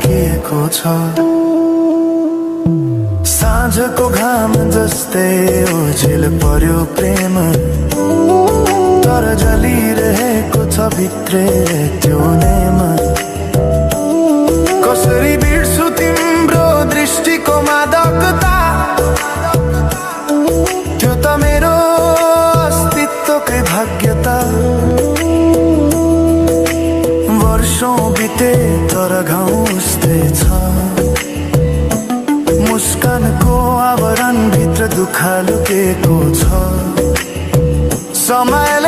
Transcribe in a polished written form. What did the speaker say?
राखिएको छ। साँझको घाम जस्तै ओझेल पर्यो प्रेम, तर जलिरहेको छ भित्रै त्यो नेम। कसरी बिर्सु तिम्रो दृष्टिको मादकता, त्यो त मेरो अस्तित्वकै भाग्यता। वर्षौं बिते तर घाउ उस्तै छ, मुस्कानको आवरण भित्र दुःख लुकेको छ। समय